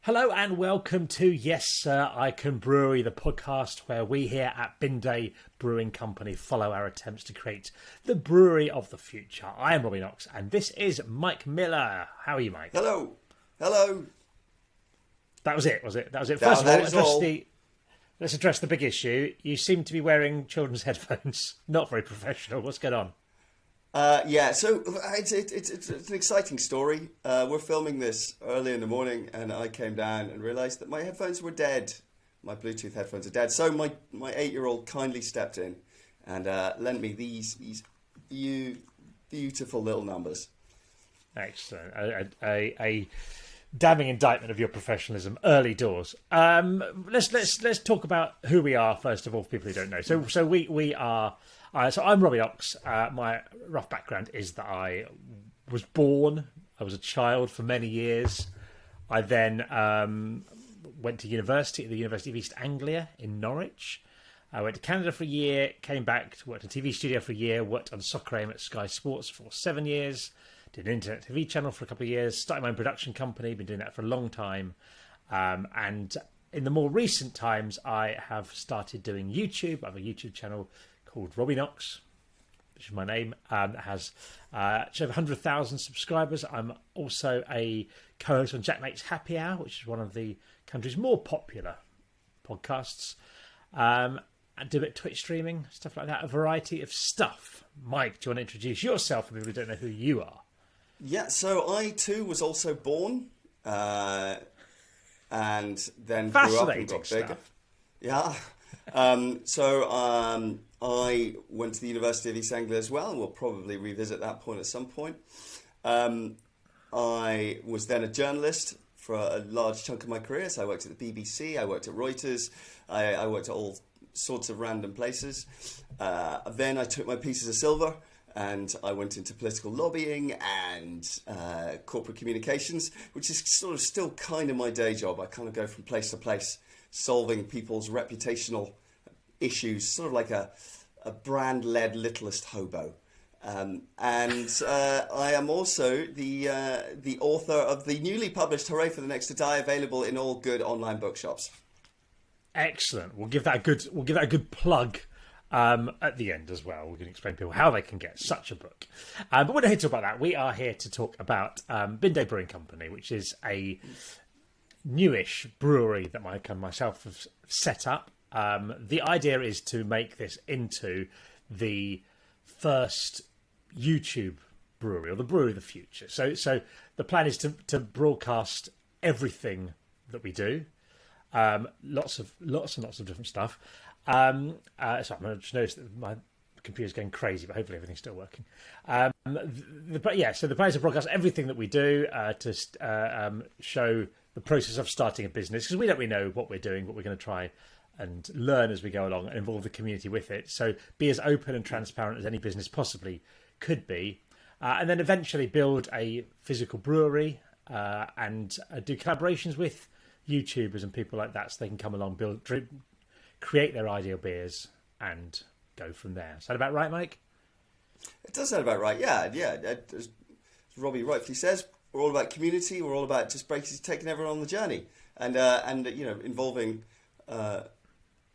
Hello and welcome to Yes Sir, I Can Brewery, the podcast where we here at Binday Brewing Company follow our attempts to create the brewery of the future. I am Robbie Knox and this is Mike Miller. How are you, Mike? Hello. Hello. That was it, was it? That was it. First of all, let's address the big issue. You seem to be wearing children's headphones. Not very professional. What's going on? So it's an exciting story. We're filming this early in the morning, and I came down and realised that my headphones were dead. My Bluetooth headphones are dead. So my 8-year-old kindly stepped in and lent me these beautiful little numbers. Excellent. A damning indictment of your professionalism early doors. Let's talk about who we are first of all for people who don't know. So we are. So I'm Robbie Knox. My rough background is that I was born. I was a child for many years. I then went to university at the University of East Anglia in Norwich. I went to Canada for a year, came back, worked in a TV studio for a year, worked on Soccer Aim at Sky Sports for 7 years, did an internet TV channel for a couple of years, started my own production company, been doing that for a long time. And in the more recent times, I have started doing YouTube. I have a YouTube channel called Robbie Knox, which is my name, that has just over 100,000 subscribers. I'm also a co-host on Jack Mate's Happy Hour, which is one of the country's more popular podcasts. I do a bit of Twitch streaming, stuff like that, a variety of stuff. Mike, do you want to introduce yourself for people who don't know who you are? Yeah, so I too was also born and then grew up and got bigger. Stuff. Yeah. I went to the University of East Anglia as well, and we'll probably revisit that point at some point. I was then a journalist for a large chunk of my career. So I worked at the BBC, I worked at Reuters, I worked at all sorts of random places. Then I took my pieces of silver and I went into political lobbying and corporate communications, which is sort of still kind of my day job. I kind of go from place to place, solving people's reputational issues, sort of like a brand-led littlest hobo. I am also the author of the newly published Hooray for the Next to Die, available in all good online bookshops. Excellent. We'll give that a good plug at the end as well. We can explain to people how they can get such a book. But we're not here to talk about that. We are here to talk about Binday Brewing Company, which is a newish brewery that Mike and myself have set up. The idea is to make this into the first YouTube brewery, or the brewery of the future. So the plan is to broadcast everything that we do, lots and lots of different stuff. So I just noticed that my computer's going crazy, but hopefully everything's still working. So the plan is to broadcast everything that we do, to show the process of starting a business, because we don't really know what we're doing, but we're going to try and learn as we go along and involve the community with it. So be as open and transparent as any business possibly could be. And then eventually build a physical brewery and do collaborations with YouTubers and people like that, so they can come along, create their ideal beers and go from there. Is that about right, Mike? It does sound about right, yeah. As Robbie rightfully says, we're all about community. We're all about just basically taking everyone on the journey and involving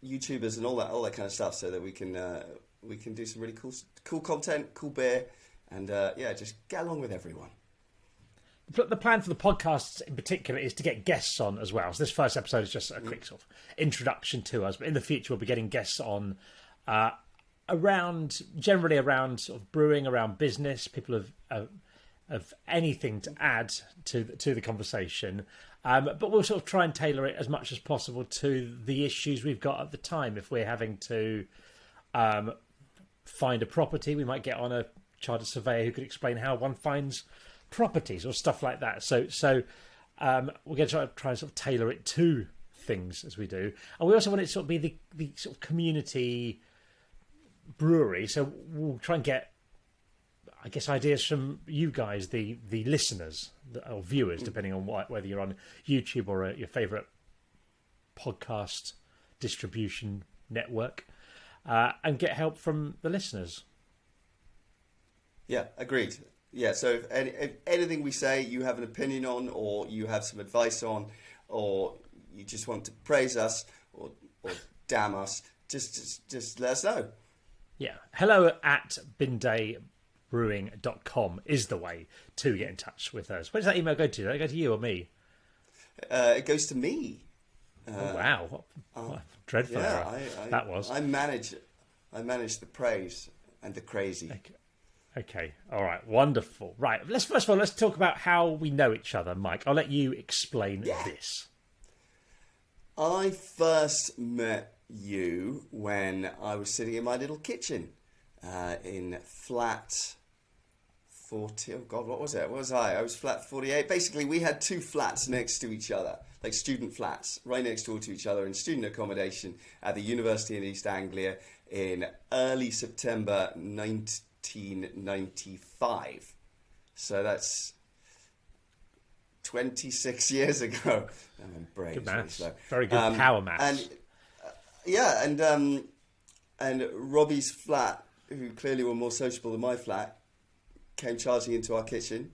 YouTubers and all that kind of stuff, so that we can do some really cool content, cool beer, and just get along with everyone. The plan for the podcasts in particular is to get guests on as well. So this first episode is just a quick sort of introduction to us, but in the future we'll be getting guests on generally around sort of brewing, around business, people of anything to add to the conversation. But we'll sort of try and tailor it as much as possible to the issues we've got at the time. If we're having to find a property, we might get on a chartered surveyor who could explain how one finds properties or stuff like that. So we're going to try and sort of tailor it to things as we do. And we also want it to sort of be the sort of community brewery. So we'll try and get, I guess, ideas from you guys, the listeners or viewers, depending on whether you're on YouTube or your favourite podcast distribution network, and get help from the listeners. Yeah, agreed. Yeah, so if anything we say you have an opinion on, or you have some advice on, or you just want to praise us or damn us, just let us know. Yeah. Hello at bindaybrewing.com is the way to get in touch with us. Where does that email go to? Does it go to you or me? It goes to me. Oh, wow. What dreadful error that was. I manage the praise and the crazy. Okay. All right. Wonderful. Right. First of all, let's talk about how we know each other, Mike. I'll let you explain this. I first met you when I was sitting in my little kitchen in flat 40. Oh God, what was it? What was I? I was flat 48. Basically, we had two flats next to each other, like student flats, right next door to each other in student accommodation at the University in East Anglia in early September 1995. So that's 26 years ago. Oh, my brain's good really maths. slow. Very good power maths. And Robbie's flat, who clearly were more sociable than my flat, came charging into our kitchen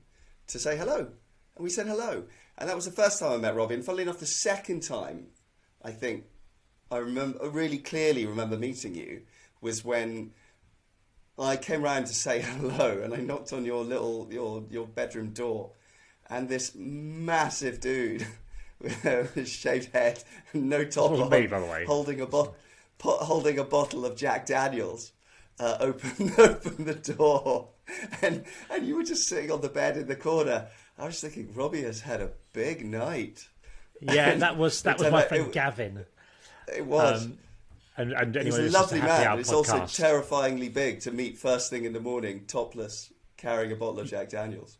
to say hello. And we said hello. And that was the first time I met Robbie. And funnily enough, the second time, I think, I really clearly remember meeting you, was when I came round to say hello and I knocked on your bedroom door. And this massive dude with a shaved head, no top on, me, by the way, holding a bottle of Jack Daniels, opened the door, and you were just sitting on the bed in the corner. I was thinking, Robbie has had a big night. Yeah, and that was my friend Gavin. It was. And he's a lovely man. It's also terrifyingly big to meet first thing in the morning, topless, carrying a bottle of Jack Daniels.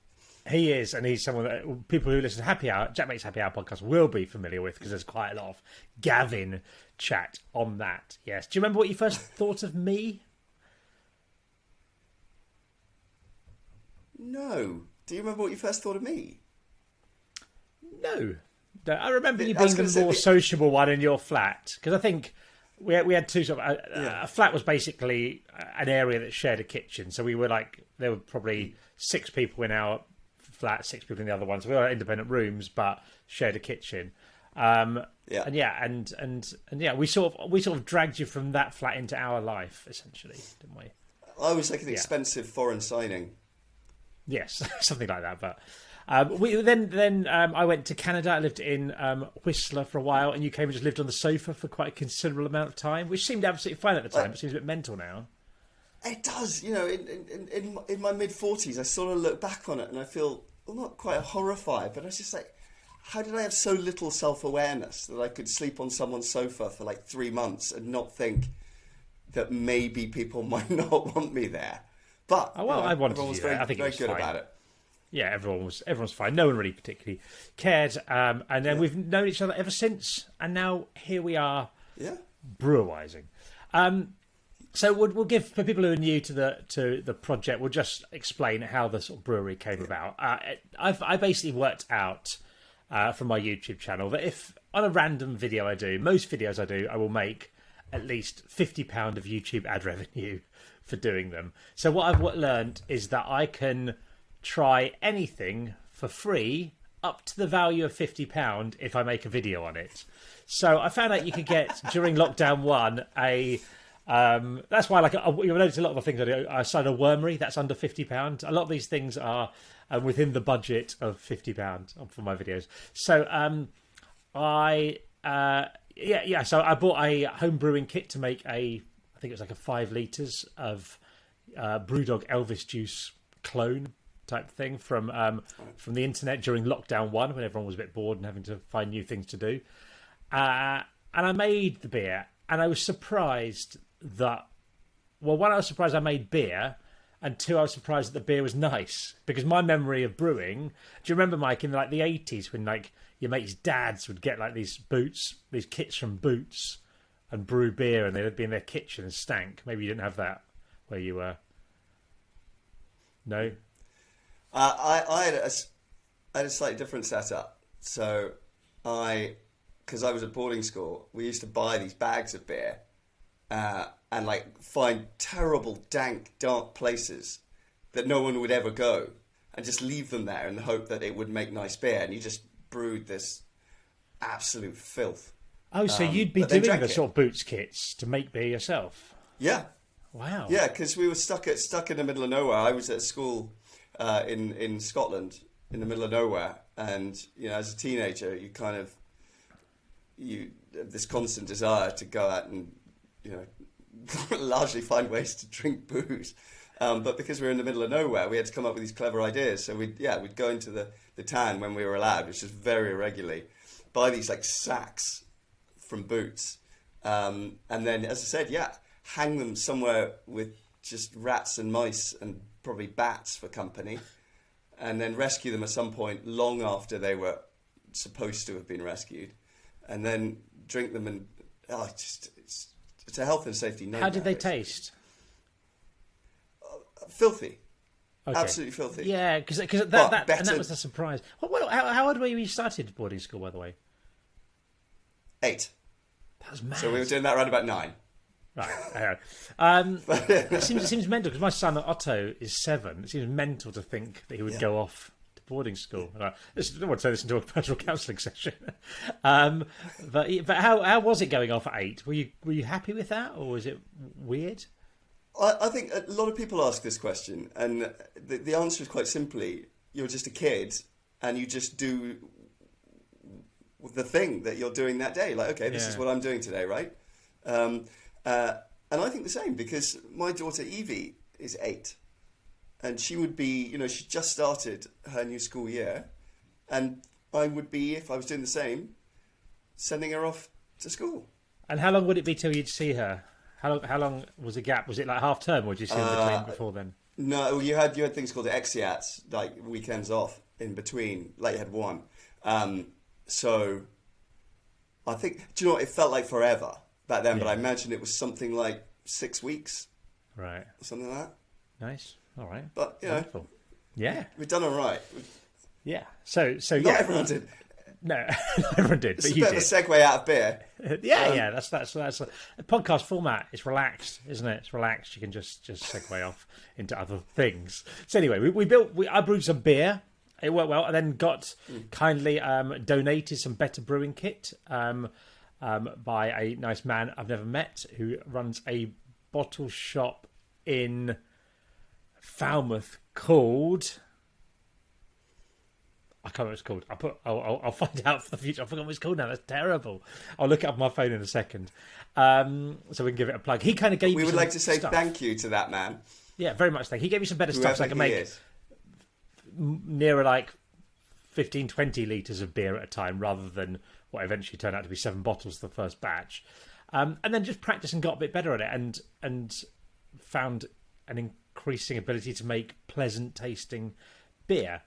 He is, and he's someone that people who listen to Happy Hour, Jack Mate's Happy Hour podcast, will be familiar with because there's quite a lot of Gavin chat on that. Yes. Do you remember what you first thought of me? No. Do you remember what you first thought of me? No. I remember you being the more sociable one in your flat because I think we had two sort of a flat was basically an area that shared a kitchen, so we were like there were probably 6 people in our flat, 6 people in the other one, so we were independent rooms but shared a kitchen. And we sort of dragged you from that flat into our life essentially, didn't we? I was like an expensive foreign signing. Yes, something like that. But then I went to Canada. I lived in Whistler for a while, and you came and just lived on the sofa for quite a considerable amount of time, which seemed absolutely fine at the time, but seems a bit mental now. It does, in my mid-40s, I sort of look back on it and I feel, well, not quite horrified, but I was just like, how did I have so little self-awareness that I could sleep on someone's sofa for like 3 months and not think that maybe people might not want me there? But I wanted everyone was to do that. I think very it was good fine. about it. Yeah, everyone's fine. No one really particularly cared. And then we've known each other ever since, and now here we are, brewerising. So we'll give, for people who are new to the project, we'll just explain how the sort of brewery came about. I basically worked out from my YouTube channel that if on a random video most videos I do, I will make at least £50 of YouTube ad revenue for doing them. So what I've learned is that I can try anything for free up to the value of £50 if I make a video on it. So I found out you could get during lockdown 1 that's why you'll notice a lot of the things I do. I started a wormery that's under £50. A lot of these things are within the budget of £50 for my videos. So so I bought a home brewing kit to make I think it was like a 5 litres of Brewdog Elvis juice clone type thing from the internet during lockdown 1 when everyone was a bit bored and having to find new things to do. And I made the beer, and I was surprised that, well, 1, I was surprised I made beer, and 2, I was surprised that the beer was nice, because my memory of brewing, do you remember, Mike, in like the 80s when like your mates' dads would get like these kits from Boots and brew beer, and they'd be in their kitchen and stank? Maybe you didn't have that where you were. No? I had a slightly different setup. So because I was at boarding school, we used to buy these bags of beer and like find terrible, dank, dark places that no one would ever go and just leave them there in the hope that it would make nice beer. And you just brewed this absolute filth. Oh, so you'd be but then doing drank the it. sort of boots kits to make beer yourself? Yeah. Wow. Yeah, because we were stuck in the middle of nowhere. I was at school in Scotland, in the middle of nowhere, and as a teenager, you have this constant desire to go out and largely find ways to drink booze. But because we were in the middle of nowhere, we had to come up with these clever ideas. So we'd go into the town when we were allowed, which is very irregularly, buy these like sacks from Boots, and then, as I said, hang them somewhere with just rats and mice and probably bats for company, and then rescue them at some point long after they were supposed to have been rescued, and then drink them. And it's a health and safety nightmare. How did they taste? Filthy. Okay. Absolutely filthy. Yeah, because that was the surprise. How old were you when you started boarding school, by the way? 8. That was mad. So we were doing that around about 9. Right. It seems mental because my son Otto is 7. It seems mental to think that he would go off to boarding school. I don't want to turn this into a personal counselling session. But how was it going off at 8? Were you happy with that, or was it weird? I think a lot of people ask this question, and the answer is quite simply: you're just a kid, and you just do the thing that you're doing that day. Like, okay, this is what I'm doing today, right? And I think the same, because my daughter Evie is 8, and she would be, she just started her new school year, and I would be, if I was doing the same, sending her off to school. And how long would it be till you'd see her? How long was the gap? Was it like half term, or did you see her in between before then? No, you had things called exeats, like weekends off in between. Like you had one. So I think, do you know what? It felt like forever back then, but I imagine it was something like 6 weeks, right? Or something like that. Nice. All right. But wonderful. Yeah, we've done all right. Yeah. So not everyone did. No, not everyone did. It's but a bit of a segue out of beer. Yeah. That's the podcast format. It's relaxed, isn't it? It's relaxed. You can just segue off into other things. So anyway, I brewed some beer. It worked well, and then got kindly donated some better brewing kit by a nice man I've never met who runs a bottle shop in Falmouth called. I can't remember what it's called. I'll find out for the future. I forgot what it's called now. That's terrible. I'll look it up on my phone in a second. So we can give it a plug. He kind of gave me. We would like to say stuff. Thank you to that man. Yeah, very much. Thank you. He gave me some better stuff so I can make nearer like 15, 20 litres of beer at a time rather than what eventually turned out to be 7 bottles the first batch. And then just practiced and got a bit better at it and found an increasing ability to make pleasant tasting beer.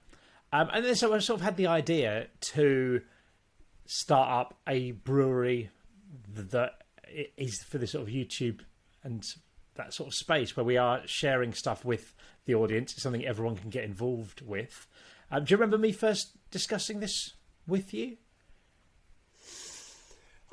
And then so I sort of had the idea to start up a brewery that is for this sort of YouTube and that sort of space where we are sharing stuff with the audience. It's something everyone can get involved with. Do you remember me first discussing this with you?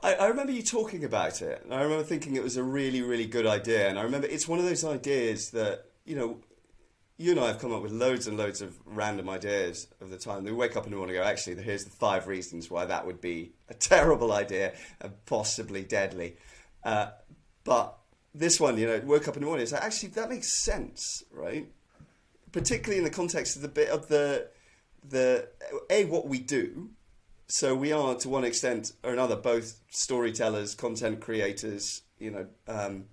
I remember you talking about it, and I remember thinking it was a really, really good idea. And I remember it's one of those ideas that, you and I have come up with loads and loads of random ideas of the time. We wake up in the morning and go, actually, here's the 5 reasons why that would be a terrible idea and possibly deadly. But this one, woke up in the morning, it's like, actually, that makes sense, right? Particularly in the context of the bit of the what we do. So we are, to one extent or another, both storytellers, content creators, so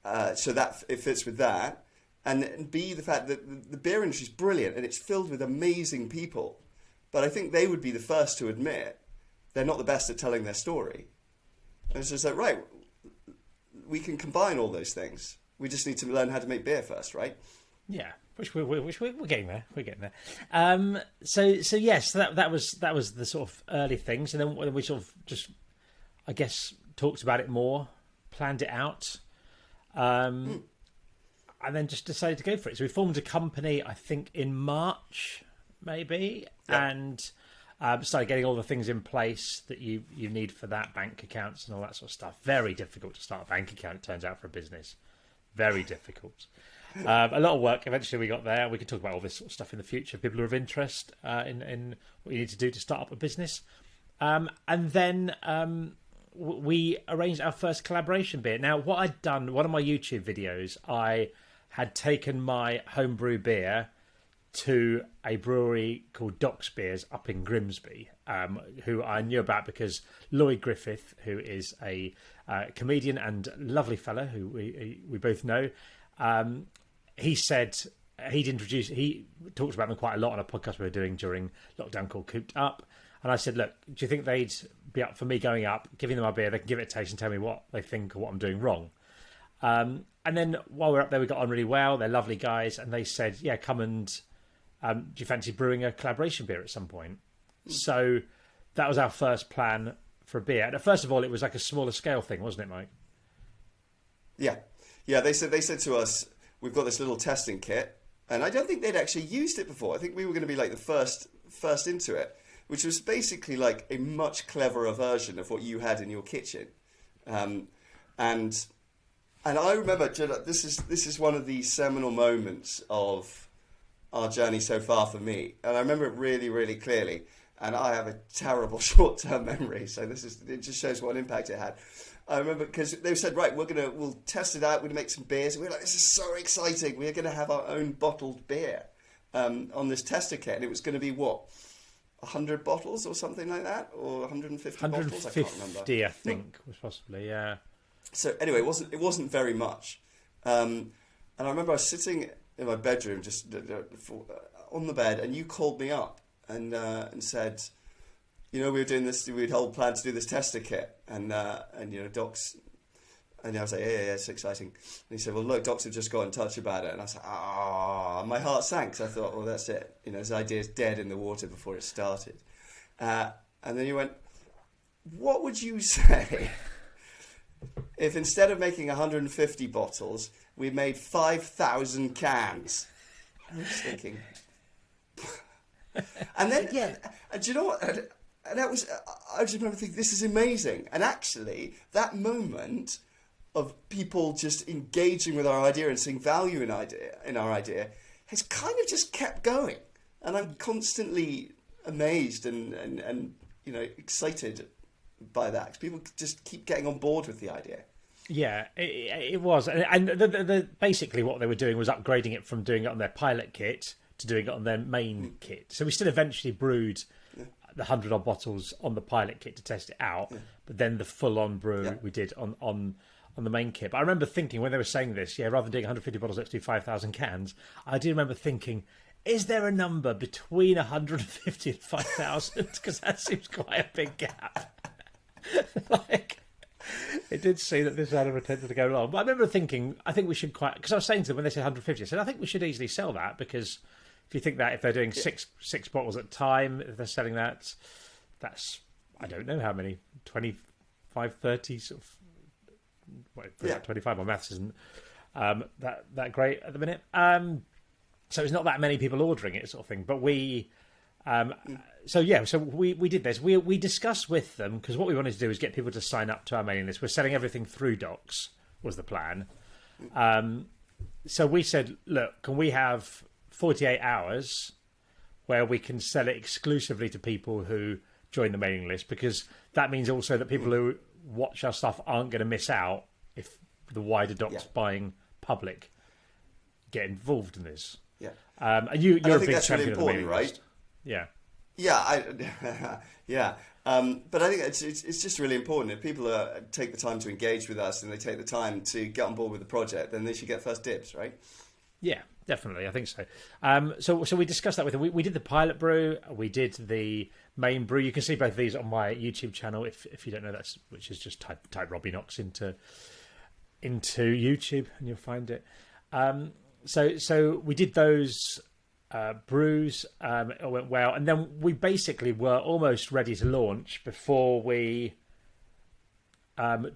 that it fits with that. And B, the fact that the beer industry is brilliant and it's filled with amazing people. But I think they would be the first to admit they're not the best at telling their story. And it's just like, right, we can combine all those things. We just need to learn how to make beer first, right? Yeah, which we're getting there. We're getting there. So yes, that was the sort of early things, and then we sort of just, I guess, talked about it more, planned it out. And then just decided to go for it. So we formed a company, I think, in March, maybe, and started getting all the things in place that you need for that, bank accounts and all that sort of stuff. Very difficult to start a bank account, it turns out, for a business. Very difficult. A lot of work. Eventually we got there. We can talk about all this sort of stuff in the future if people are of interest in what you need to do to start up a business. And then we arranged our first collaboration beer. Now, what I'd done, one of my YouTube videos, I had taken my homebrew beer to a brewery called Doc's Beers up in Grimsby, who I knew about because Lloyd Griffith, who is a comedian and lovely fella who we both know, he said he talked about them quite a lot on a podcast we were doing during lockdown called Cooped Up. And I said, look, do you think they'd be up for me going up, giving them my beer, they can give it a taste and tell me what they think or what I'm doing wrong? And then while we were up there, we got on really well. They're lovely guys. And they said, yeah, come and do you fancy brewing a collaboration beer at some point? So that was our first plan for a beer. And first of all, it was like a smaller scale thing, wasn't it, Mike? Yeah. Yeah, they said to us, we've got this little testing kit. And I don't think they'd actually used it before. I think we were going to be like the first into it, which was basically like a much cleverer version of what you had in your kitchen. And I remember, this is one of the seminal moments of our journey so far for me. And I remember it really, really clearly. And I have a terrible short-term memory, so it just shows what impact it had. I remember because they said, right, we'll test it out, we're going to make some beers. And we were like, this is so exciting. We're going to have our own bottled beer on this tester kit. And it was going to be, what, 100 bottles or something like that? Or 150 bottles? I can't remember. 150, I think, was possibly, yeah. So anyway, it wasn't very much. And I remember I was sitting in my bedroom just on the bed, and you called me up and said, we were doing this. We'd whole plan to do this tester kit, and Docs, and I was like, yeah, it's exciting. And he said, well, look, Docs have just got in touch about it, and I was like, my heart sank. So I thought, well, that's it. His idea's dead in the water before it started. And then you went, what would you say if instead of making 150 bottles, we made 5,000 cans? I was thinking, and then and do you know what? And that was, I just remember thinking, this is amazing. And actually, that moment of people just engaging with our idea and seeing value in our idea has kind of just kept going. And I'm constantly amazed and excited by that, because people just keep getting on board with the idea. Yeah, it was. And basically what they were doing was upgrading it from doing it on their pilot kit to doing it on their main kit. So we still eventually brewed the 100-odd bottles on the pilot kit to test it out, but then the full-on brew we did on the main kit. But I remember thinking when they were saying this, rather than doing 150 bottles, let's do 5,000 cans. I do remember thinking, is there a number between 150 and 5,000? Because that seems quite a big gap. It did seem that this had a potential to go long. But I remember thinking, I think we should because I was saying to them when they said 150, I said, I think we should easily sell that, because if you think that if they're doing six bottles at a time, if they're selling that's I don't know how many, 25, 30 sort of 25. My maths isn't that great at the minute. So it's not that many people ordering it, sort of thing. But we so we did this. We discussed with them, because what we wanted to do is get people to sign up to our mailing list. We're selling everything through Docs, was the plan. So we said, look, can we have 48 hours where we can sell it exclusively to people who join the mailing list, because that means also that people who watch our stuff aren't going to miss out if the wider Docs buying public get involved in this. Yeah. And you're a big that's champion really of the mailing right? list. Yeah. Yeah. But I think it's just really important. If people take the time to engage with us and they take the time to get on board with the project, then they should get first dibs, right? Yeah, definitely. I think so. So we discussed that with them. We did the pilot brew. We did the main brew. You can see both of these on my YouTube channel if you don't know, which is just type Robbie Knox into YouTube and you'll find it. So we did those brews. It went well, and then we basically were almost ready to launch before we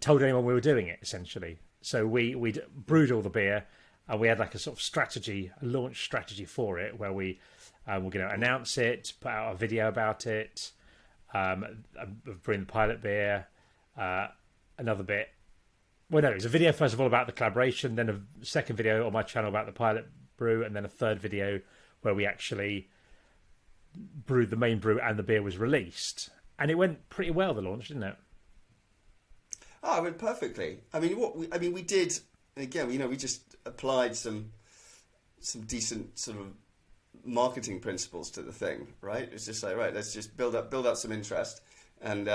told anyone we were doing it. Essentially, so we'd brewed all the beer. And we had like a sort of a launch strategy for it, where we were going to announce it, put out a video about it, bring the pilot beer, another bit. Well, no, it was a video first of all about the collaboration, then a second video on my channel about the pilot brew, and then a third video where we actually brewed the main brew and the beer was released. And it went pretty well, the launch, didn't it? Oh, it went perfectly. I mean, we did again. We just applied some decent sort of marketing principles to the thing, right? It's just like, right, let's just build up some interest and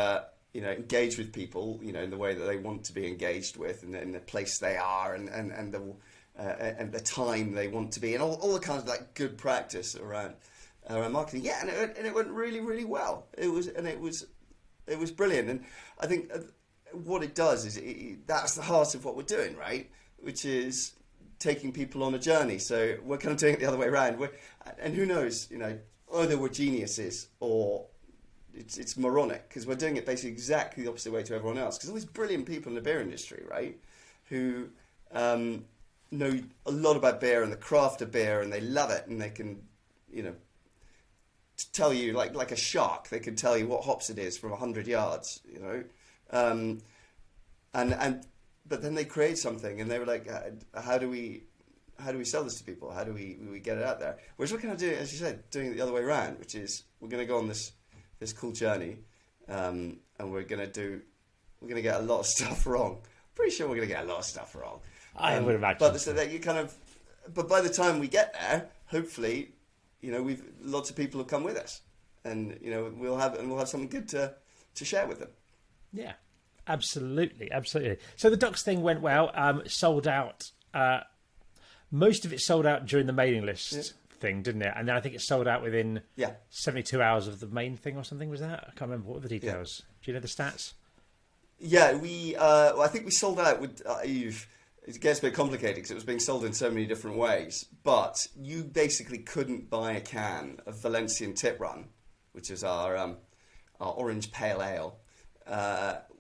engage with people, in the way that they want to be engaged with, and in the place they are, and the time they want to be, and all the kinds of like good practice around marketing. Yeah, and it went really, really well. It was brilliant, and I think what it does is that's the heart of what we're doing, right? Which is taking people on a journey. So we're kind of doing it the other way around. And who knows, either we're geniuses or it's moronic, because we're doing it basically exactly the opposite way to everyone else. Because all these brilliant people in the beer industry, right, who know a lot about beer and the craft of beer, and they love it, and they can, tell you like a shark. They can tell you what hops it is from 100 yards, but then they create something, and they were like, how do we sell this to people? How do we get it out there? Whereas we're kind of doing, as you said, doing it the other way around, which is we're going to go on this cool journey, and we're going to get a lot of stuff wrong. Pretty sure we're going to get a lot of stuff wrong. I would imagine. But so that but by the time we get there, hopefully, lots of people will come with us, and we'll have something good to share with them. Yeah. Absolutely. So the Docks thing went well. Sold out. Most of it sold out during the mailing list thing, didn't it? And then I think it sold out within 72 hours of the main thing or something. Was that? I can't remember. What were the details? Do you know the stats? Yeah, I think we sold out with. It gets a bit complicated because it was being sold in so many different ways. But you basically couldn't buy a can of Valencian Tip Run, which is our orange pale ale,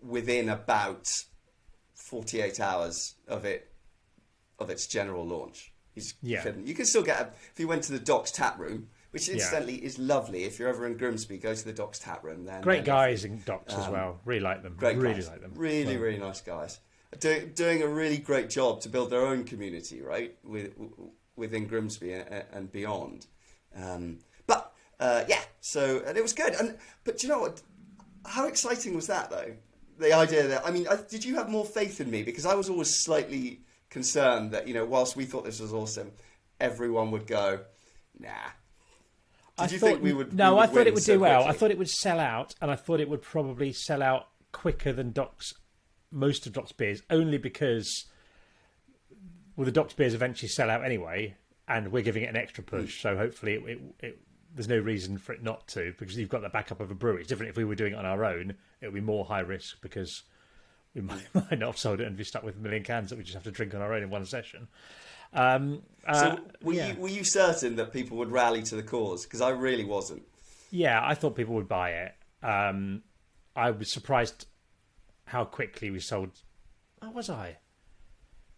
within about 48 hours of its general launch. You can still get if you went to the Docks tap room, which incidentally is lovely. If you're ever in Grimsby, go to the Docks tap room. Great guys in Docks as well. Really like them. Like them. Really nice guys. Doing a really great job to build their own community, right, within Grimsby and beyond. So and it was good. But do you know what? How exciting was that, though? The idea that, did you have more faith in me? Because I was always slightly concerned that, whilst we thought this was awesome, everyone would go, nah. Did you think we would? No, I thought it would do well. Quickly? I thought it would sell out, and I thought it would probably sell out quicker than most of Docks beers, only because, the Docks beers eventually sell out anyway, and we're giving it an extra push. So hopefully there's no reason for it not to, because you've got the backup of a brewery. It's different if we were doing it on our own. It would be more high risk because we might not have sold it and be stuck with a million cans that we just have to drink on our own in one session. So were you certain that people would rally to the cause? Because I really wasn't. Yeah, I thought people would buy it. I was surprised how quickly we sold. Oh, was I?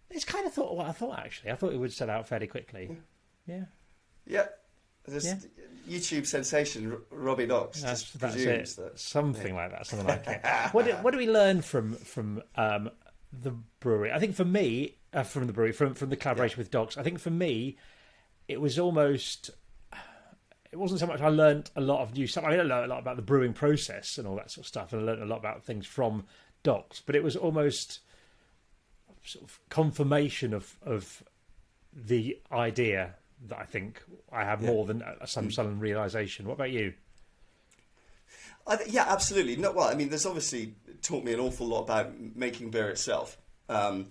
It's kind of what I thought, actually. I thought it would sell out fairly quickly. Yeah. Yeah. YouTube sensation Robbie Docks that's it. Something like that. Something like it. What do we learn from the brewery? I think for me, from the brewery, from the collaboration with Docks, I think for me, it was almost. It wasn't so much I learned a lot of new stuff. I learned a lot about the brewing process and all that sort of stuff, and I learned a lot about things from Docks. But it was almost sort of confirmation of the idea that I think I have more than some sudden realisation. What about you? Absolutely. No, well, there's obviously taught me an awful lot about making beer itself. And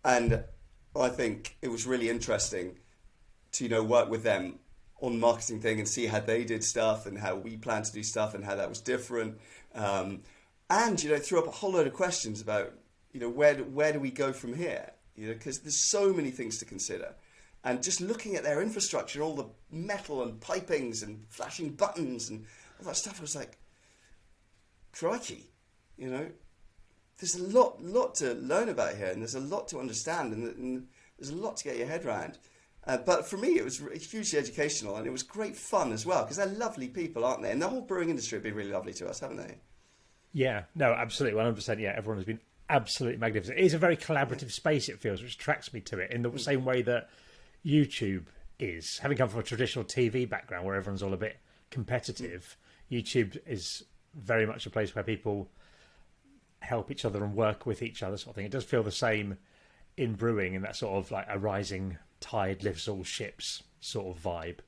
I think it was really interesting to, work with them on marketing thing and see how they did stuff and how we plan to do stuff and how that was different. And, threw up a whole load of questions about, where do we go from here? Because there's so many things to consider. And just looking at their infrastructure, all the metal and pipings and flashing buttons and all that stuff, I was like, crikey, there's a lot to learn about here, and there's a lot to understand, and there's a lot to get your head around. But for me, it was hugely educational, and it was great fun as well, because they're lovely people, aren't they? And the whole brewing industry have been really lovely to us, haven't they? Yeah, no, absolutely, 100%. Yeah, everyone has been absolutely magnificent. It is a very collaborative space, it feels, which attracts me to it in the same way that YouTube is. Having come from a traditional TV background where everyone's all a bit competitive, YouTube is very much a place where people help each other and work with each other, sort of thing. It does feel the same in brewing, in that sort of like a rising tide lifts all ships sort of vibe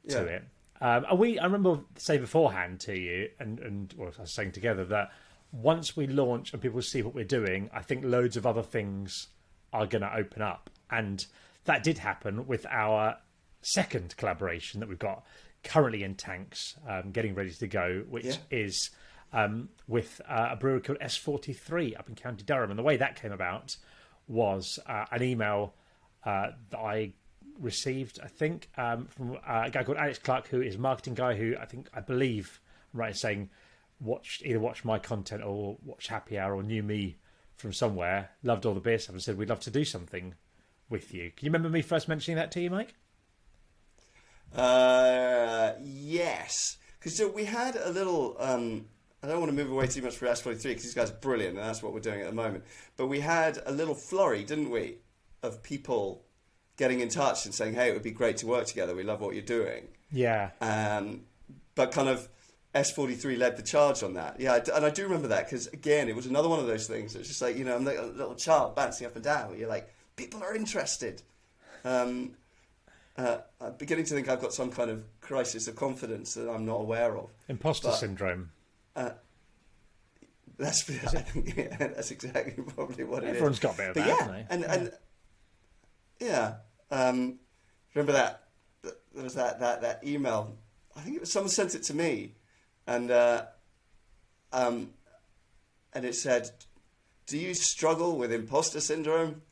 to it. And I remember saying beforehand to you, and well, I was saying together, that once we launch and people see what we're doing, I think loads of other things are going to open up. And that did happen with our second collaboration that we've got currently in tanks, getting ready to go, which is with a brewery called S43 up in County Durham. And the way that came about was an email that I received, I think, from a guy called Alex Clark, who is a marketing guy who I believe I'm right in saying either watched my content or watched Happy Hour or knew me from somewhere, loved all the beer stuff, and said we'd love to do something with you. Can you remember me first mentioning that to you, Mike? Yes, because we had a little. I don't want to move away too much from S43 because these guys are brilliant, and that's what we're doing at the moment. But we had a little flurry, didn't we, of people getting in touch and saying, "Hey, it would be great to work together. We love what you're doing." Yeah. But kind of S43 led the charge on that. Yeah, and I do remember that because, again, it was another one of those things. It was just like, I'm like a little child bouncing up and down. Where you're like, people are interested. I'm beginning to think I've got some kind of crisis of confidence that I'm not aware of. Impostor syndrome. That's exactly probably what it is. Everyone's got a bit of that, haven't they? Remember that there was that email. I think it was someone sent it to me, and it said, "Do you struggle with imposter syndrome?"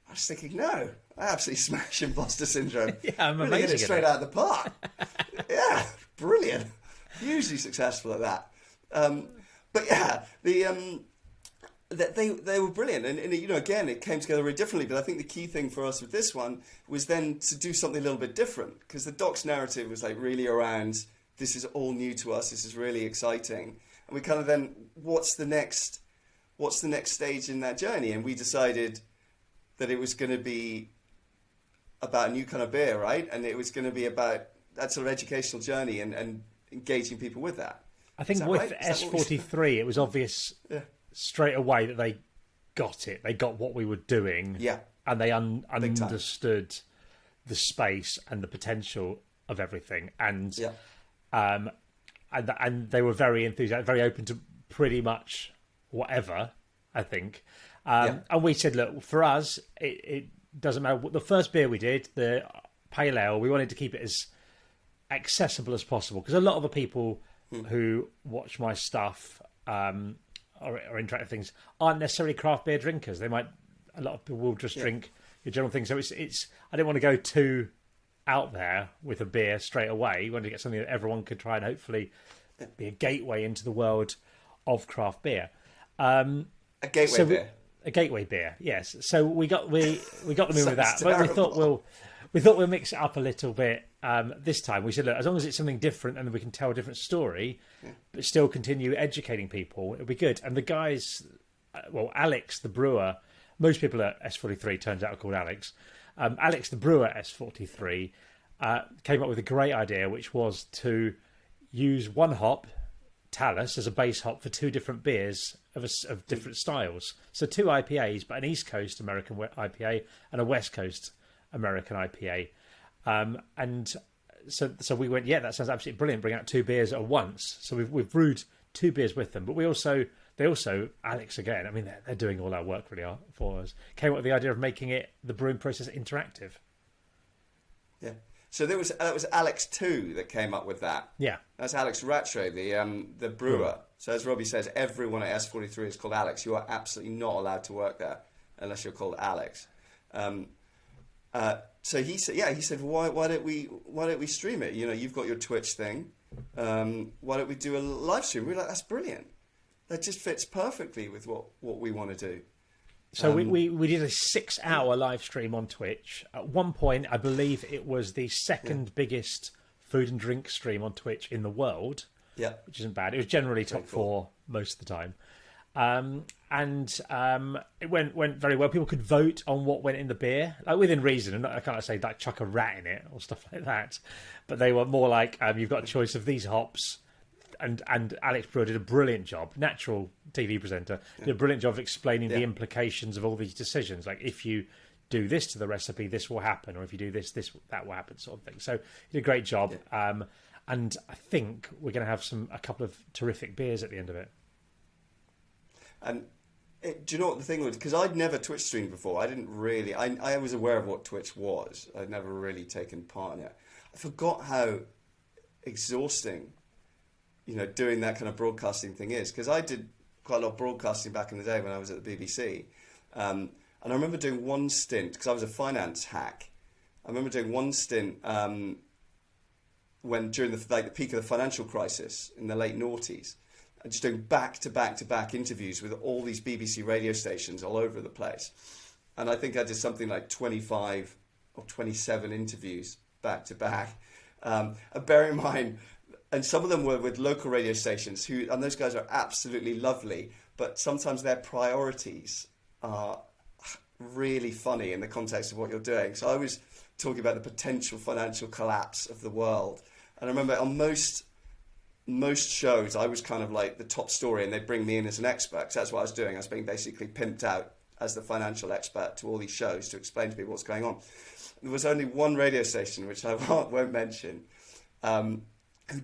I was thinking, no, I absolutely smash imposter syndrome. Yeah, I'm really amazing. hit it straight out of the park. Yeah, brilliant. Hugely successful at that. But yeah, they were brilliant, and again, it came together very differently. But I think the key thing for us with this one was then to do something a little bit different, because the Docs narrative was like really around, this is all new to us, this is really exciting, and we kind of then, what's the next stage in that journey? And we decided that it was going to be about a new kind of beer, right? And it was going to be about that sort of educational journey and engaging people with that. I think with S43, it was obvious straight away that they got it. They got what we were doing. Yeah. And they understood the space and the potential of everything. And and they were very enthusiastic, very open to pretty much whatever, I think. And we said, look, for us, it doesn't matter. The first beer we did, the Pale Ale, we wanted to keep it as accessible as possible, because a lot of the people who watch my stuff or interact with things aren't necessarily craft beer drinkers. A lot of people will just drink your general thing. So it's I didn't want to go too out there with a beer straight away. We wanted to get something that everyone could try and hopefully be a gateway into the world of craft beer. A gateway beer. A gateway beer, yes. So we got them in with that. But we thought we'll mix it up a little bit this time. We said, look, as long as it's something different and we can tell a different story, but still continue educating people, it'll be good. And the guys, Alex, the brewer, most people at S43 turns out are called Alex. Alex, the brewer at S43, came up with a great idea, which was to use one hop, Talus, as a base hop for two different beers of different styles. So two IPAs, but an East Coast American IPA and a West Coast American IPA. And so we went, that sounds absolutely brilliant. Bring out two beers at once. So we've brewed two beers with them, but they also Alex again. I mean, they're doing all our work really for us. Came up with the idea of making the brewing process interactive. Yeah. So that was Alex 2 that came up with that. Yeah. That's Alex Rattray, the brewer. So as Robbie says, everyone at S43 is called Alex. You are absolutely not allowed to work there unless you're called Alex. So he said, why don't we stream it? You've got your Twitch thing. Why don't we do a live stream? We're like, that's brilliant. That just fits perfectly with what we want to do. So we did a 6-hour live stream on Twitch. At one point, I believe it was the second biggest food and drink stream on Twitch in the world. Yeah, which isn't bad. It was generally top 4 most of the time. It went very well. People could vote on what went in the beer, like within reason, and I can't say like chuck a rat in it or stuff like that. But they were more like, you've got a choice of these hops, and Alex Brewer did a brilliant job. Natural TV presenter did a brilliant job of explaining the implications of all these decisions. Like if you do this to the recipe, this will happen, or if you do this, that will happen, sort of thing. So he did a great job. And I think we're going to have a couple of terrific beers at the end of it. And do you know what the thing was? Because I'd never Twitch streamed before. I didn't really. I was aware of what Twitch was. I'd never really taken part in it. I forgot how exhausting, doing that kind of broadcasting thing is. Because I did quite a lot of broadcasting back in the day when I was at the BBC. And I remember doing one stint, because I was a finance hack. I remember doing one stint when during the peak of the financial crisis in the late noughties, and just doing back-to-back interviews with all these BBC radio stations all over the place. And I think I did something like 25 or 27 interviews back-to-back. And bear in mind, and some of them were with local radio stations, and those guys are absolutely lovely, but sometimes their priorities are really funny in the context of what you're doing. So I was talking about the potential financial collapse of the world. And I remember on most shows, I was kind of like the top story, and they'd bring me in as an expert, because that's what I was doing. I was being basically pimped out as the financial expert to all these shows to explain to people what's going on. There was only one radio station, which I won't mention, who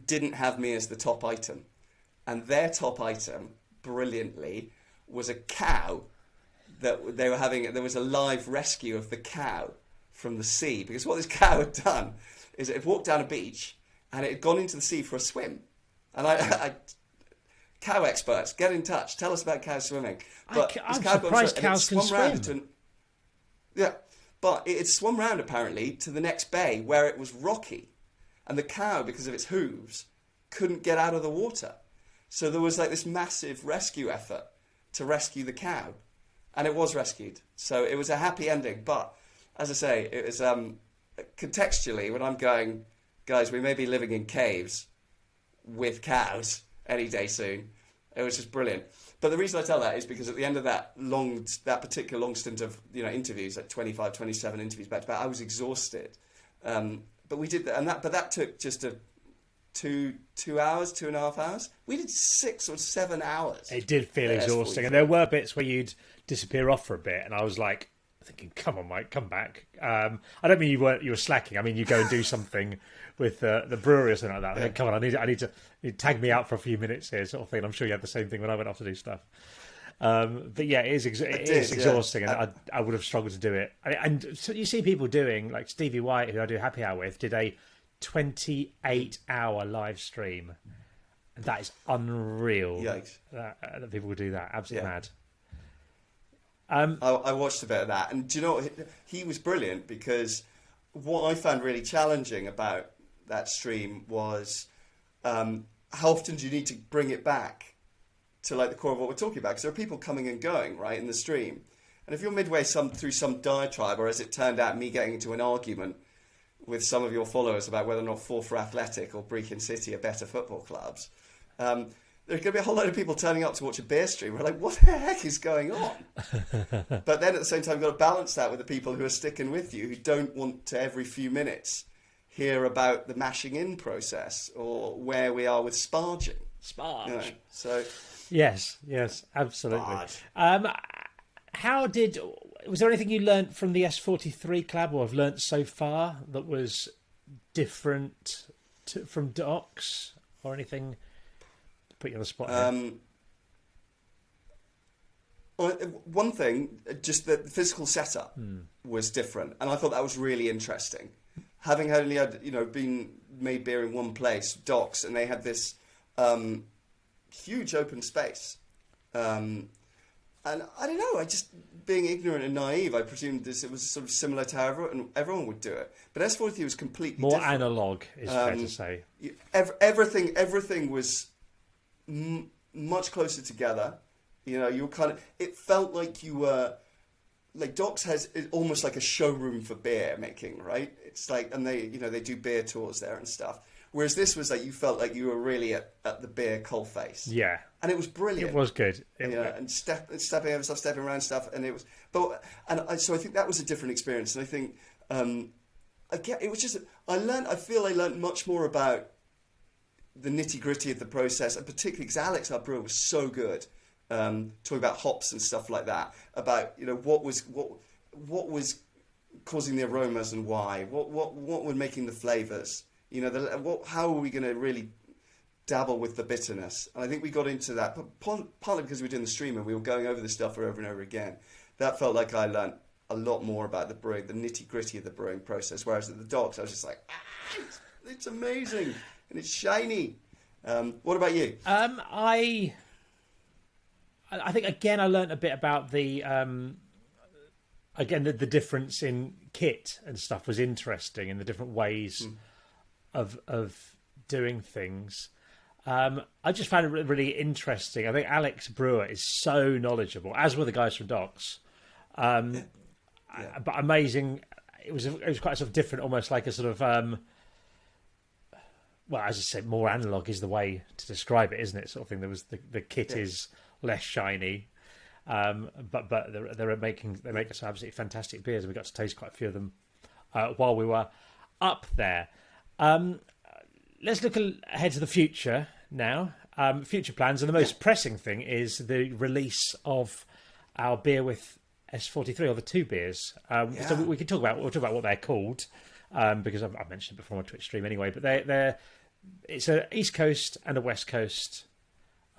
didn't have me as the top item. And their top item, brilliantly, was a cow that they were having. There was a live rescue of the cow from the sea, because what this cow had done is it had walked down a beach and it had gone into the sea for a swim. And cow experts, get in touch. Tell us about cows swimming. But I'm surprised cows can swim. But it had swum round apparently to the next bay where it was rocky, and the cow, because of its hooves, couldn't get out of the water. So there was like this massive rescue effort to rescue the cow, and it was rescued. So it was a happy ending. But as I say, it was contextually, when I'm going, guys, we may be living in caves with cows any day soon. It was just brilliant. But the reason I tell that is because at the end of that particular long stint of interviews, like 25, 27 interviews back to back, I was exhausted. But we did that, but that took just 2 hours, 2.5 hours. We did 6 or 7 hours. It did feel exhausting, and there were bits where you'd disappear off for a bit, and I was like thinking, "Come on, Mike, come back." I don't mean you were slacking. I mean you go and do something with the brewery or something like that. Yeah. Come on, I need to tag me out for a few minutes here, sort of thing. I'm sure you had the same thing when I went off to do stuff. But yeah, it is exhausting, and I would have struggled to do it. And so you see people doing, like Stevie White, who I do happy hour with, did a 28-hour live stream. That is unreal. Yikes. That people would do that. Absolutely mad. I watched a bit of that, and do you know what? He was brilliant, because what I found really challenging about that stream was how often do you need to bring it back to like the core of what we're talking about? Because there are people coming and going, right, in the stream. And if you're midway through some diatribe, or as it turned out, me getting into an argument with some of your followers about whether or not Forfar Athletic or Brecon City are better football clubs, there's going to be a whole load of people turning up to watch a beer stream. We're like, what the heck is going on? But then at the same time, you've got to balance that with the people who are sticking with you, who don't want to every few minutes hear about the mashing in process or where we are with sparging. Sparge. So yes, absolutely. Was there anything you learnt from the S43 Club, or have learnt so far, that was different from Docs, or anything? Put you on the spot here. One thing, just the physical setup was different, and I thought that was really interesting. Having only had been made beer in one place, Docks, and they had this huge open space, and I don't know. I just, being ignorant and naive, I presumed it was sort of similar to how everyone would do it. But S43 was completely more different. analog, is fair to say. Everything was much closer together. You were kind of. It felt like you were. Like Docks is almost like a showroom for beer making, right? It's like, and they do beer tours there and stuff. Whereas this was like, you felt like you were really at the beer coalface. Yeah. And it was brilliant. It was good. And stepping over stuff, stepping around stuff, and it was. So I think that was a different experience, and I think it was just. I feel I learned much more about the nitty gritty of the process, and particularly because Alex, our brewer, was so good, talking about hops and stuff like that, about what was causing the aromas and why, what were making the flavors, how are we going to really dabble with the bitterness. And I think we got into that, but partly because we were doing the stream and we were going over this stuff over and over again. That felt like I learned a lot more about the brewing, the nitty gritty of the brewing process. Whereas at the docks, I was just like, it's amazing and it's shiny. What about you? I think again I learned a bit about the the difference in kit and stuff was interesting, and the different ways of doing things. I just found it really interesting. I think Alex Brewer is so knowledgeable, as were the guys from Docks. But amazing. It was quite sort of different, almost like a sort of well, as I said, more analog is the way to describe it, isn't it? Sort of thing. There was the kit is less shiny, but they make some absolutely fantastic beers, and we got to taste quite a few of them while we were up there. Let's look ahead to the future now. Future plans, and the most pressing thing is the release of our beer with S43, or the two beers. So we'll talk about what they're called, because I've mentioned it before on my Twitch stream anyway. But it's an East Coast and a West Coast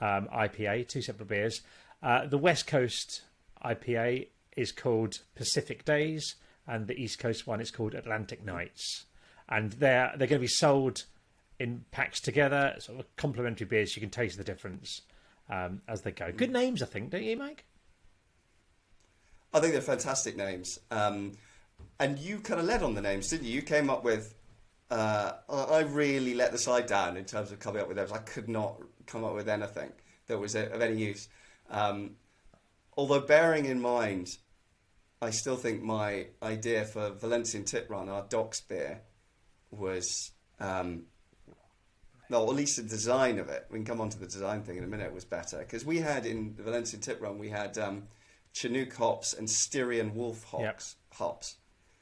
IPA, two separate beers. The West Coast IPA is called Pacific Days, and the East Coast one is called Atlantic Nights. And they're going to be sold in packs together, sort of complementary beers. You can taste the difference as they go. Good names, I think, don't you, Mike? I think they're fantastic names. And you kind of led on the names, didn't you? You came up with... I really let the side down in terms of coming up with those. I could not come up with anything that was of any use. Although bearing in mind, I still think my idea for Valencian Tit Run, our Docks beer, was... well, at least the design of it, we can come on to the design thing in a minute, was better. Because we had, in the Valencian Tit Run, we had Chinook hops and Styrian Wolf hops.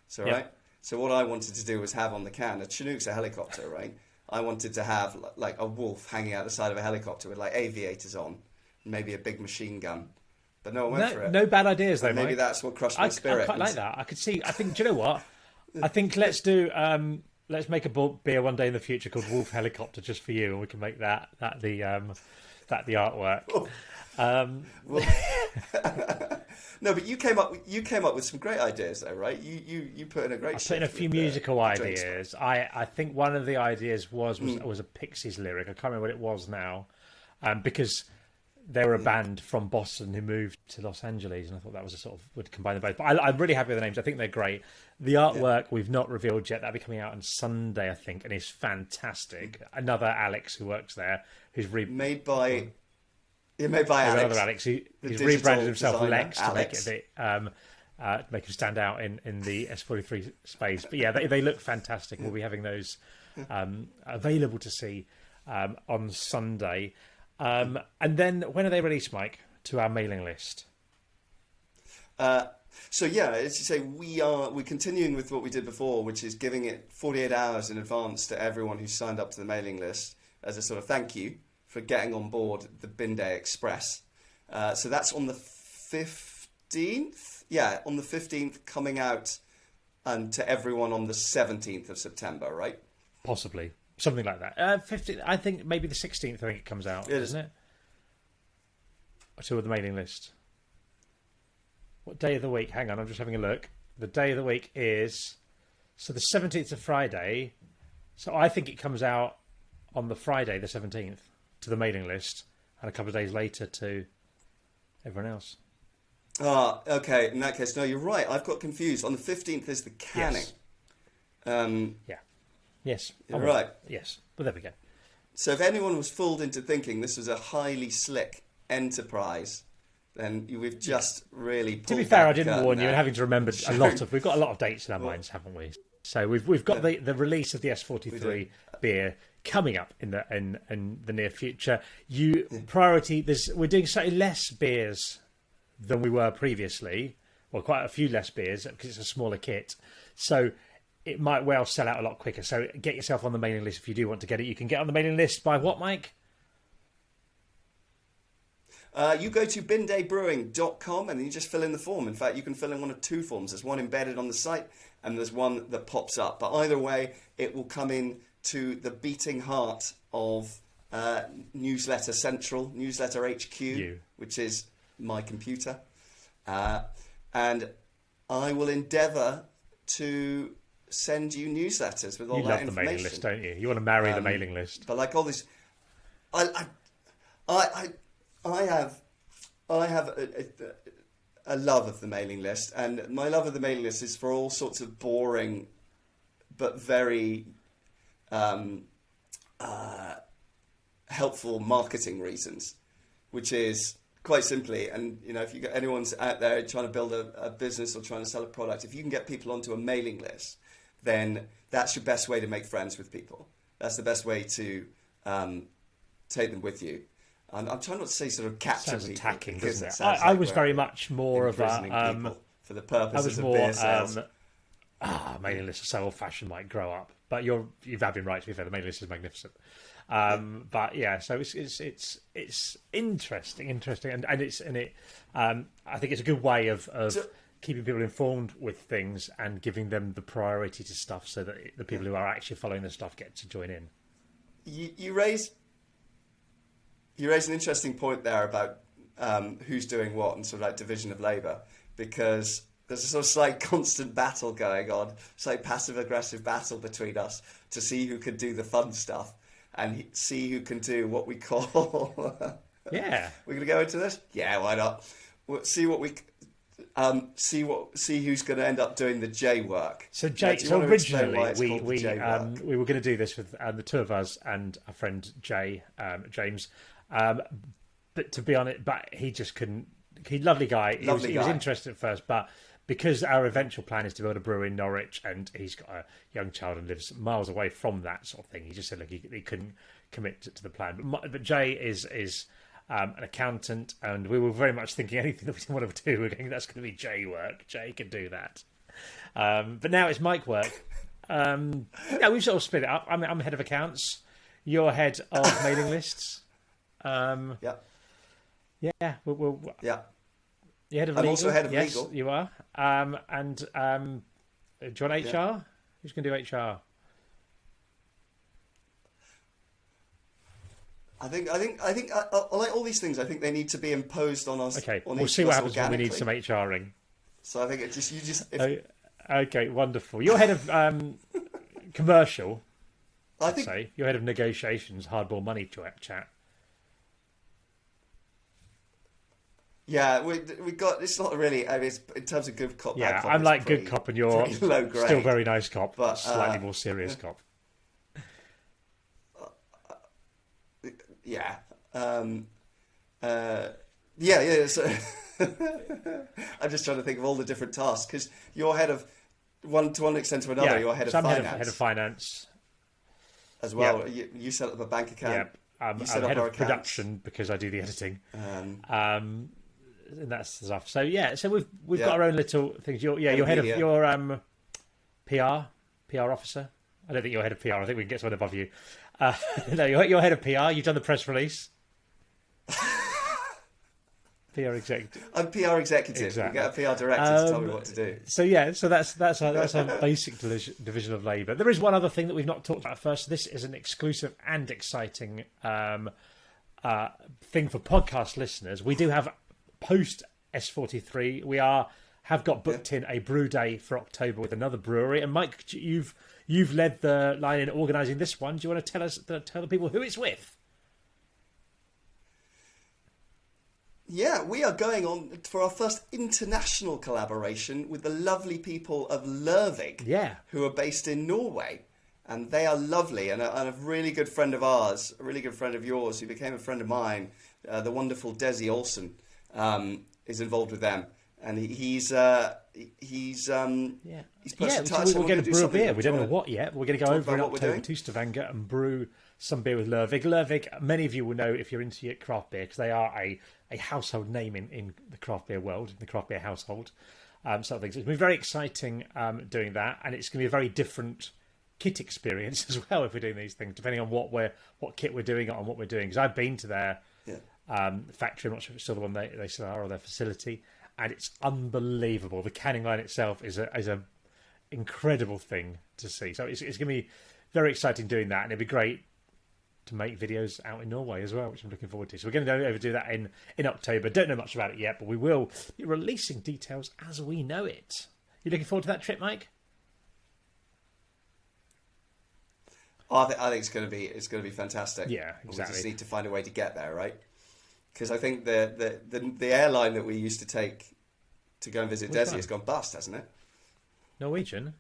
So, right? So what I wanted to do was have on the can, a Chinook's a helicopter, right? I wanted to have like a wolf hanging out the side of a helicopter with like aviators on, and maybe a big machine gun. But no one went for it. No bad ideas though, maybe Mike. that's what crushed my spirit. I quite like that. I could see. I think. Do you know what? I think let's do. Let's make a beer one day in the future called Wolf Helicopter just for you, and we can make that the artwork. No, but you came up with some great ideas though, right? You put in a great. I put in a few musical ideas. I think one of the ideas was a Pixies lyric. I can't remember what it was now, because they were a band from Boston who moved to Los Angeles, and I thought that was a sort of would combine them both. But I'm really happy with the names. I think they're great. The artwork we've not revealed yet. That'll be coming out on Sunday, I think, and it's fantastic. Another Alex who works there, who's made by Alex. Another Alex. He's rebranded himself designer, Lex to make it a bit, make him stand out in the S43 space. But yeah, they look fantastic. We'll be having those available to see on Sunday. And then when are they released, Mike, to our mailing list? So yeah, as you say, we're continuing with what we did before, which is giving it 48 hours in advance to everyone who signed up to the mailing list as a sort of thank you for getting on board the Bin Day Express. So that's on the 15th. Yeah, on the 15th, coming out to everyone on the 17th of September, right? Possibly. Something like that. 15. I think maybe the 16th. I think it comes out, isn't it? To the mailing list. What day of the week? Hang on, I'm just having a look. The day of the week is the 17th of Friday. So I think it comes out on the Friday, the 17th, to the mailing list, and a couple of days later to everyone else. Okay. In that case, no, you're right. I've got confused. On the 15th is the canning. Yes. Yes. You're right. Yes. Well, there we go. So if anyone was fooled into thinking this was a highly slick enterprise, then we've just really pulled. To be fair, I didn't warn you, and having to remember we've got a lot of dates in our minds, haven't we? So we've got the release of the S43 beer coming up in the near future. Priority. We're doing slightly less beers than we were previously. Well, quite a few less beers because it's a smaller kit. So it might well sell out a lot quicker. So get yourself on the mailing list if you do want to get it. You can get on the mailing list by what, Mike? You go to bindaybrewing.com and then you just fill in the form. In fact, you can fill in one of two forms. There's one embedded on the site and there's one that pops up. But either way, it will come in to the beating heart of Newsletter Central, Newsletter HQ, which is my computer. And I will endeavour to send you newsletters with all that information. You love the mailing list, don't you? You want to marry the mailing list. But like all this, I have a love of the mailing list, and my love of the mailing list is for all sorts of boring but very helpful marketing reasons, which is quite simply, and you know, if you got anyone's out there trying to build a business or trying to sell a product, if you can get people onto a mailing list, then that's your best way to make friends with people. That's the best way to take them with you. I'm trying not to say sort of capture Sounds people. Attacking, doesn't it? Like I was very much more of a for the purposes of beer sales. Mailing list is so old-fashioned, might grow up. But you've been right. To be fair, the mailing list is magnificent. But yeah, so it's interesting, and I think it's a good way of keeping people informed with things and giving them the priority to stuff, so that the people who are actually following the stuff get to join in. You raise an interesting point there about who's doing what and sort of like division of labour, because there's a sort of slight constant battle going on, slight passive-aggressive battle between us to see who can do the fun stuff and see who can do what we call... Yeah. We're going to go into this? Yeah, why not? We'll see what we... see who's going to end up doing the J work. So originally we were going to do this with the two of us and our friend James, but to be honest, he just couldn't. He's a lovely guy. He was interested at first, but because our eventual plan is to build a brewery in Norwich, and he's got a young child and lives miles away from that sort of thing, he just said, look, he couldn't commit to the plan. But Jay is an accountant, and we were very much thinking anything that we didn't want to do, we're going, that's going to be Jay work. Jay can do that. But now it's Mike work. Yeah, we've sort of split it up. I'm head of accounts. You're head of mailing lists. Yeah. Yeah. Yeah. You're head of I'm legal. also head of yes, legal. You are. And do you want HR? Yeah. Who's going to do HR? I think like all these things, I think they need to be imposed on us. Okay, on we'll see what happens when we need some organically. HRing. So I think Okay, wonderful. You're head of commercial. I think Say you're head of negotiations, hardball money chat. yeah, we got. It's not really. I mean, it's, in terms of good cop. Yeah, bad cop, I'm it's like pretty, good cop, and you're pretty low grade. still very nice cop, But, slightly more serious cop. Yeah. Yeah. So I'm just trying to think of all the different tasks, because you're head of to one extent or another. Yeah, You're head so of I'm finance head of finance as well. You set up a bank account. Yeah, I'm head of production because I do the editing. And that's stuff. So yeah, so we've got our own little things. You're head of your PR officer. I don't think you're head of PR. I think we can get someone above you. No, you're head of PR. You've done the press release. PR executive. I'm PR executive. Exactly. You get a PR director to tell me what to do. So yeah, so that's our basic division of labour. There is one other thing that we've not talked about first. This is an exclusive and exciting thing for podcast listeners. We do have post S43. We have got booked in a brew day for October with another brewery. And Mike, you've led the line in organising this one. Do you want to tell the people who it's with? Yeah, we are going on for our first international collaboration with the lovely people of Lervig, who are based in Norway. And they are lovely, and a really good friend of ours, a really good friend of yours, who became a friend of mine, the wonderful Desi Olsen, is involved with them. And he's pushed the touch. So we're going to brew a beer. We don't know what yet. We're going to go over in October to Stavanger and brew some beer with Lervig. Lervig, many of you will know if you're into craft beer, because they are a household name in the craft beer world, in the craft beer household. sort of things. It's been very exciting doing that, and it's going to be a very different kit experience as well if we're doing these things, depending on what kit we're doing and what we're doing. Because I've been to their factory. I'm not sure if it's still the one they still are, or their facility, and it's unbelievable. The canning line itself is a incredible thing to see. So it's going to be very exciting doing that, and it'd be great to make videos out in Norway as well, which I'm looking forward to. So we're going to overdo that in October. Don't know much about it yet, but we will be releasing details as we know it. You looking forward to that trip, Mike? Oh, I think it's going to be fantastic. Yeah, exactly. We just need to find a way to get there, right? Because I think the airline that we used to take to go and visit Desi has gone bust, hasn't it? Norwegian's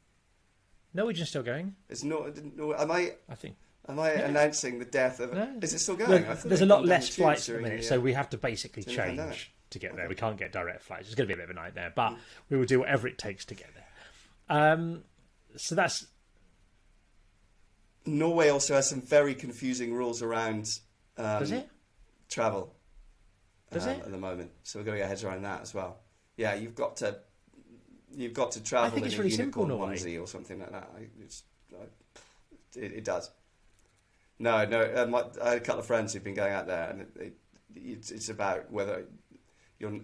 still going. It's not. Am I think. Am I announcing the death of? No. Is it still going? There's a lot less flights at the minute, so we have to basically change pandemic. to get there. We can't get direct flights. It's going to be a bit of a nightmare, but we will do whatever it takes to get there. So that's. Norway also has some very confusing rules around Does it? travel. Does it? At the moment, so we've got to get our heads around that as well. Yeah, you've got to travel. I think in it's a really unicorn simple, Norway. onesie or something like that. It does. No. I had a couple of friends who've been going out there, and it's about whether your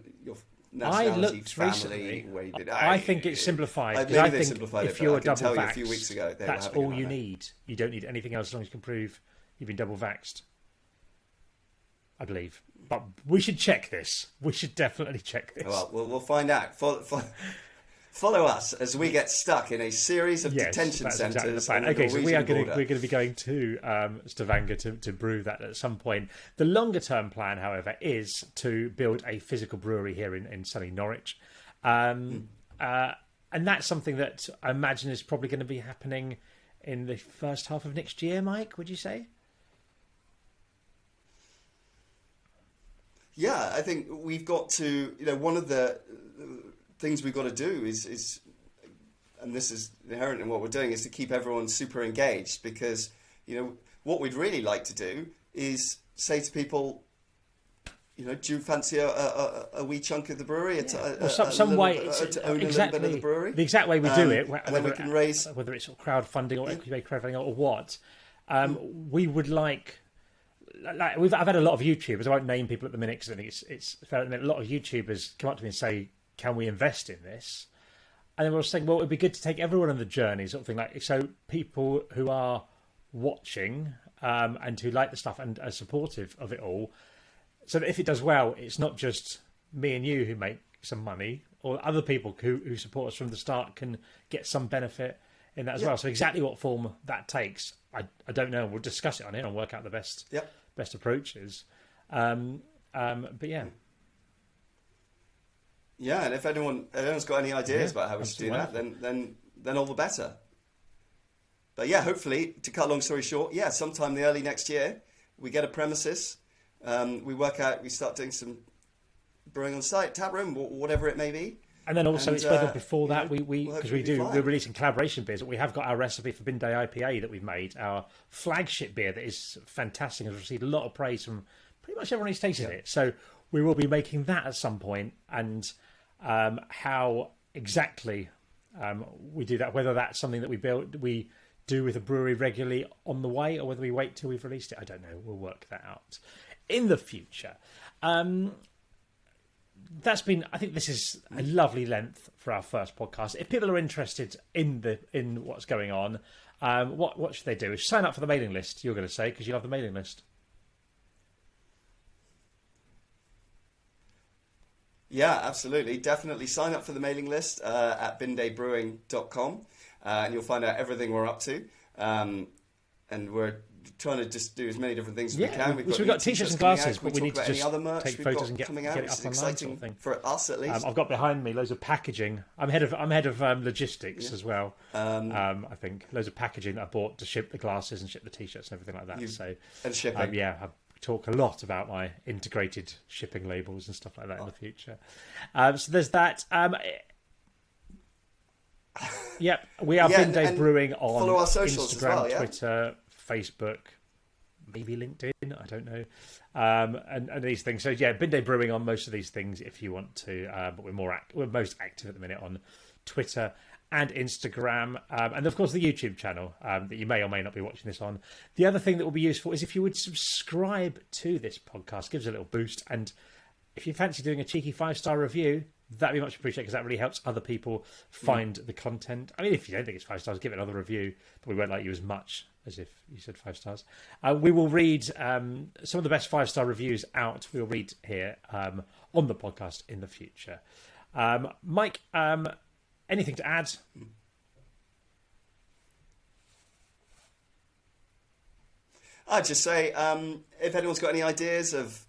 nationality, family, where you did. I think it's simplified. Maybe I they think simplified if it, you're but I can double tell you vaxxed, a few weeks ago they that's were having all a you nightmare. need. You don't need anything else as long as you can prove you've been double vaxxed, I believe. But we should check this. We should definitely check this. Well, we'll find out. Follow us as we get stuck in a series of detention centres. Exactly the plan. Okay, so we're going to be going to Stavanger to brew that at some point. The longer term plan, however, is to build a physical brewery here in sunny Norwich, and that's something that I imagine is probably going to be happening in the first half of next year. Mike, would you say? Yeah, I think we've got to. One of the things we've got to do is, and this is inherent in what we're doing, is to keep everyone super engaged, because what we'd really like to do is say to people, do you fancy a wee chunk of the brewery? Some way, exactly bit of the brewery. The exact way we do it, whether we can raise, whether it's crowdfunding or equity crowdfunding or what, we would like. I've had a lot of YouTubers. I won't name people at the minute because I think it's fair. A lot of YouTubers come up to me and say, "Can we invest in this?" And then we're saying, "Well, it'd be good to take everyone on the journey, sort of thing." So people who are watching and who like the stuff and are supportive of it all, so that if it does well, it's not just me and you who make some money, or other people who support us from the start can get some benefit in that as well. So exactly what form that takes, I don't know. We'll discuss it on here and work out the best approaches. But yeah. Yeah, and if anyone's got any ideas about how we should do that, then all the better. But yeah, hopefully, to cut a long story short, sometime the early next year, we get a premises. We start doing some brewing on site, tap room, whatever it may be. And then also, it's whether before that we're releasing collaboration beers. But we have got our recipe for Bin Day IPA that we've made, our flagship beer that is fantastic and has received a lot of praise from pretty much everyone who's tasted it. So we will be making that at some point, and how exactly we do that, whether that's something that we do with a brewery regularly on the way, or whether we wait till we've released it, I don't know. We'll work that out in the future. I think this is a lovely length for our first podcast. If people are interested in what's going on, what should they do? Sign up for the mailing list, you're going to say, because you love the mailing list. Yeah, absolutely. Definitely sign up for the mailing list at bindaybrewing.com, and you'll find out everything we're up to. And we're trying to just do as many different things as we can. We've got t-shirts and glasses, but we need to just other merch take we've photos got and get coming out, it up online, exciting sort of thing. for us at least. I've got behind me loads of packaging. I'm head of logistics as well. I think loads of packaging that I bought to ship the glasses and ship the t-shirts and everything like that. And shipping. I talk a lot about my integrated shipping labels and stuff like that in the future. So there's that. Yep, we are Bin Day Brewing on follow our socials Instagram, as well, Twitter, Facebook, maybe LinkedIn, I don't know, and these things. So yeah, Bin Day Brewing on most of these things if you want to, but we're most active at the minute on Twitter and Instagram, and of course the YouTube channel that you may or may not be watching this on. The other thing that will be useful is if you would subscribe to this podcast, gives a little boost, and if you fancy doing a cheeky 5-star review, that'd be much appreciated because that really helps other people find the content. I mean, if you don't think it's 5 stars, give it another review, but we won't like you as much as if you said 5 stars. We will read some of the best 5-star reviews out. We'll read here on the podcast in the future. Mike, anything to add? I'd just say, if anyone's got any ideas of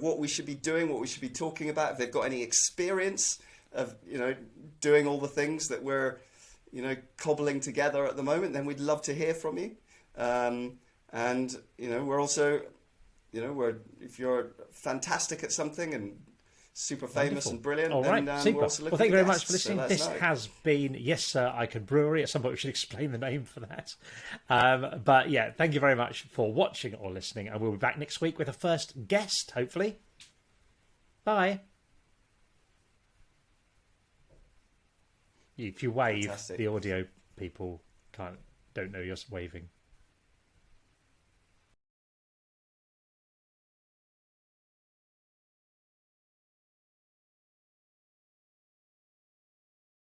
what we should be doing, what we should be talking about, if they've got any experience of, doing all the things that we're, cobbling together at the moment, then we'd love to hear from you. And, we're also, if you're fantastic at something and super famous and brilliant, all right, then super. we're also looking well, thank you very for much for guests, listening. so This has been Yes Sir I Can Brewery. At some point we should explain the name for that. But yeah, thank you very much for watching or listening, and we'll be back next week with a first guest, hopefully. Bye. If you wave, Fantastic. the audio people don't know you're waving.